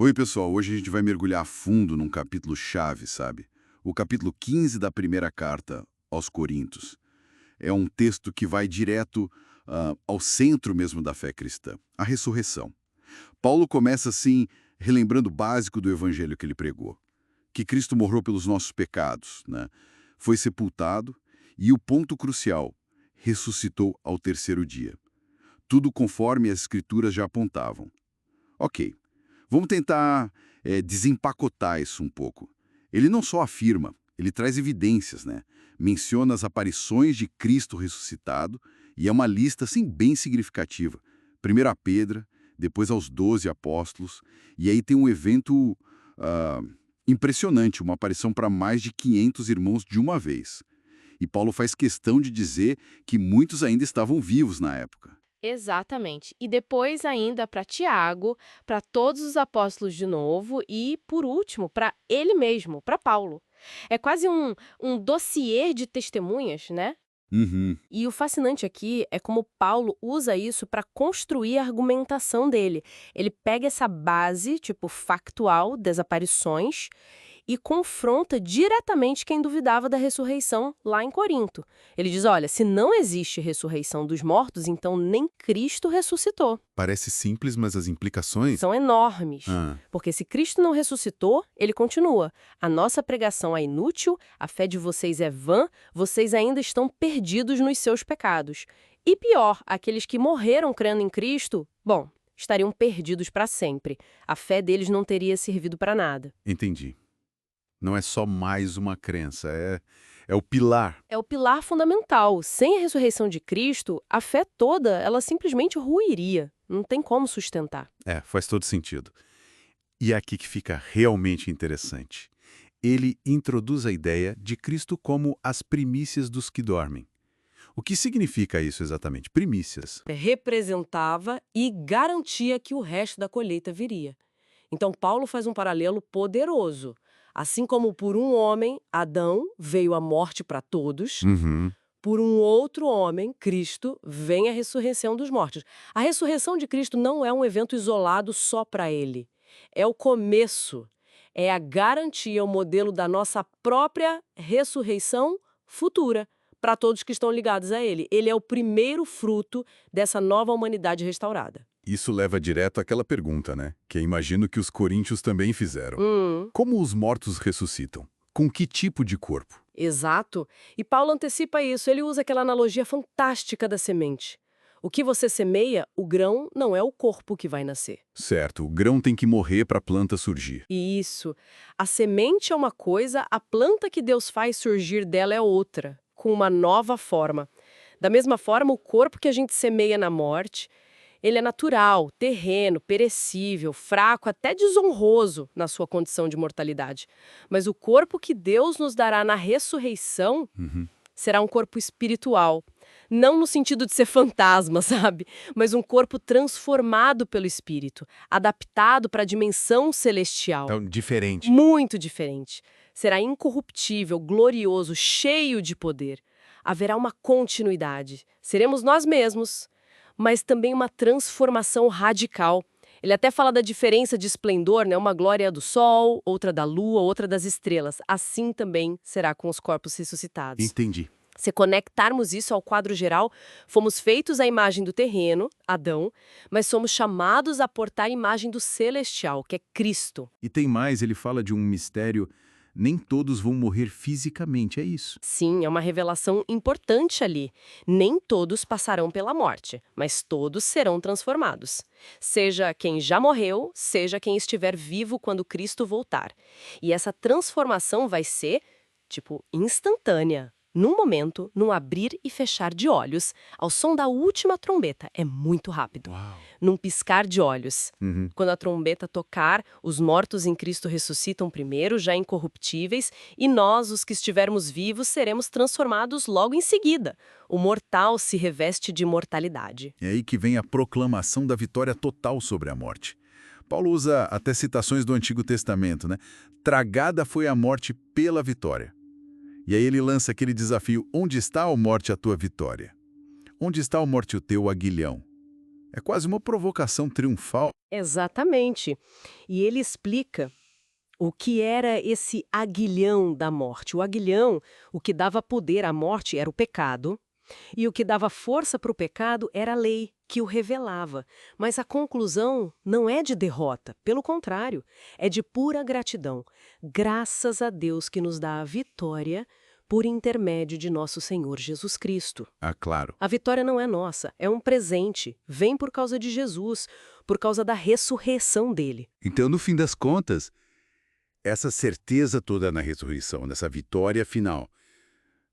Oi, pessoal. Hoje a gente vai mergulhar a fundo num capítulo chave, sabe? O capítulo 15 da primeira carta aos Coríntios. É um texto que vai direto ao centro mesmo da fé cristã, a ressurreição. Paulo começa assim, relembrando o básico do evangelho que ele pregou, que Cristo morreu pelos nossos pecados, né? Foi sepultado e o ponto crucial, ressuscitou ao terceiro dia. Tudo conforme as escrituras já apontavam. Ok. Vamos tentar desempacotar isso um pouco. Ele não só afirma, ele traz evidências, né? Menciona as aparições de Cristo ressuscitado e é uma lista assim bem significativa. Primeiro a Pedro, depois aos 12 apóstolos, e aí tem um evento ah, impressionante, uma aparição para mais de 500 irmãos de uma vez. E Paulo faz questão de dizer que muitos ainda estavam vivos na época. Exatamente. E depois ainda para Tiago, para todos os apóstolos de novo e, por último, para ele mesmo, para Paulo. É quase um dossiê de testemunhas, né? Uhum. E o fascinante aqui é como Paulo usa isso para construir a argumentação dele. Ele pega essa base, tipo, factual das aparições e confronta diretamente quem duvidava da ressurreição lá em Corinto. Ele diz, olha, se não existe ressurreição dos mortos, então nem Cristo ressuscitou. Parece simples, mas as implicações. São enormes. Ah, Porque se Cristo não ressuscitou, ele continua. A nossa pregação é inútil, a fé de vocês é vã, vocês ainda estão perdidos nos seus pecados. E pior, aqueles que morreram crendo em Cristo, bom, estariam perdidos para sempre. A fé deles não teria servido para nada. entendi. Não é só mais uma crença, é o pilar. É o pilar fundamental. Sem a ressurreição de Cristo, a fé toda, ela simplesmente ruiria. Não tem como sustentar. É, faz todo sentido. E é aqui que fica realmente interessante. Ele introduz a ideia de Cristo como as primícias dos que dormem. O que significa isso exatamente? Primícias. Representava e garantia que o resto da colheita viria. Então, Paulo faz um paralelo poderoso. Assim como por um homem, Adão, veio a morte para todos, Uhum. por um outro homem, Cristo, vem a ressurreição dos mortos. A ressurreição de Cristo não é um evento isolado só para ele. É o começo, é a garantia, o modelo da nossa própria ressurreição futura para todos que estão ligados a ele. Ele é o primeiro fruto dessa nova humanidade restaurada. Isso leva direto àquela pergunta, né? Que imagino que os coríntios também fizeram. Hum. Como os mortos ressuscitam? Com que tipo de corpo? Exato. E Paulo antecipa isso. Ele usa aquela analogia fantástica da semente. O que você semeia, o grão não é o corpo que vai nascer. Certo, o grão tem que morrer para a planta surgir. Isso. A semente é uma coisa, a planta que Deus faz surgir dela é outra, com uma nova forma. Da mesma forma, o corpo que a gente semeia na morte, ele é natural, terreno, perecível, fraco, até desonroso na sua condição de mortalidade. Mas o corpo que Deus nos dará na ressurreição Uhum. será um corpo espiritual. Não no sentido de ser fantasma, sabe? Mas um corpo transformado pelo Espírito, adaptado para a dimensão celestial. Então, diferente. Muito diferente. Será incorruptível, glorioso, cheio de poder. Haverá uma continuidade. Seremos nós mesmos, mas também uma transformação radical. Ele até fala da diferença de esplendor, né? Uma glória é do sol, outra da lua, outra das estrelas. Assim também será com os corpos ressuscitados. Entendi. Se conectarmos isso ao quadro geral, fomos feitos à imagem do terreno, Adão, mas somos chamados a portar a imagem do celestial, que é Cristo. E tem mais, ele fala de um mistério. Nem todos vão morrer fisicamente, é isso. Sim, é uma revelação importante ali. Nem todos passarão pela morte, mas todos serão transformados. Seja quem já morreu, seja quem estiver vivo quando Cristo voltar. E essa transformação vai ser, tipo, instantânea. Num momento, num abrir e fechar de olhos, ao som da última trombeta. É muito rápido. Uau. Num piscar de olhos. Uhum. Quando a trombeta tocar, os mortos em Cristo ressuscitam primeiro, já incorruptíveis, e nós, os que estivermos vivos, seremos transformados logo em seguida. O mortal se reveste de imortalidade. É aí que vem a proclamação da vitória total sobre a morte. Paulo usa até citações do Antigo Testamento, né? Tragada foi a morte pela vitória. E aí ele lança aquele desafio: onde está, ó morte, a tua vitória? Onde está, ó morte, o teu aguilhão? É quase uma provocação triunfal. Exatamente. E ele explica o que era esse aguilhão da morte. O aguilhão, o que dava poder à morte era o pecado, e o que dava força para o pecado era a lei, que o revelava. Mas a conclusão não é de derrota, pelo contrário, é de pura gratidão. Graças a Deus que nos dá a vitória por intermédio de nosso Senhor Jesus Cristo. Ah, claro. A vitória não é nossa, é um presente. Vem por causa de Jesus, por causa da ressurreição dele. Então, no fim das contas, essa certeza toda na ressurreição, nessa vitória final,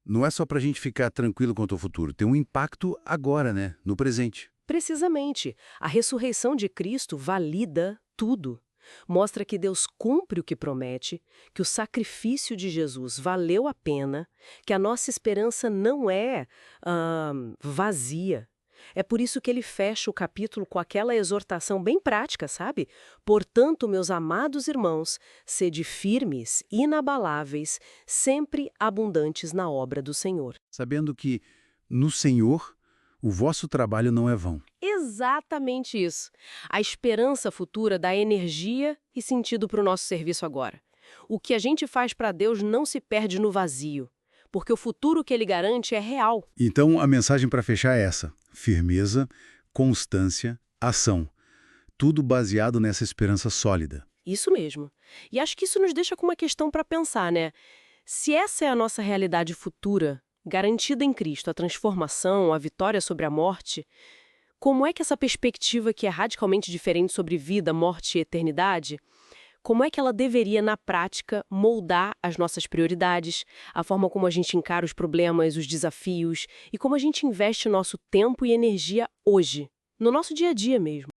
não é só para a gente ficar tranquilo quanto ao futuro, tem um impacto agora, né? No presente. Precisamente, a ressurreição de Cristo valida tudo. Mostra que Deus cumpre o que promete, que o sacrifício de Jesus valeu a pena, que a nossa esperança não é vazia. É por isso que ele fecha o capítulo com aquela exortação bem prática, sabe? Portanto, meus amados irmãos, sede firmes, inabaláveis, sempre abundantes na obra do Senhor. Sabendo que, no Senhor, o vosso trabalho não é vão. Exatamente isso. A esperança futura dá energia e sentido para o nosso serviço agora. O que a gente faz para Deus não se perde no vazio, porque o futuro que ele garante é real. Então, a mensagem para fechar é essa: firmeza, constância, ação. Tudo baseado nessa esperança sólida. Isso mesmo. E acho que isso nos deixa com uma questão para pensar, né? Se essa é a nossa realidade futura, garantida em Cristo, a transformação, a vitória sobre a morte, como é que essa perspectiva que é radicalmente diferente sobre vida, morte e eternidade, como é que ela deveria, na prática, moldar as nossas prioridades, a forma como a gente encara os problemas, os desafios e como a gente investe nosso tempo e energia hoje, no nosso dia a dia mesmo?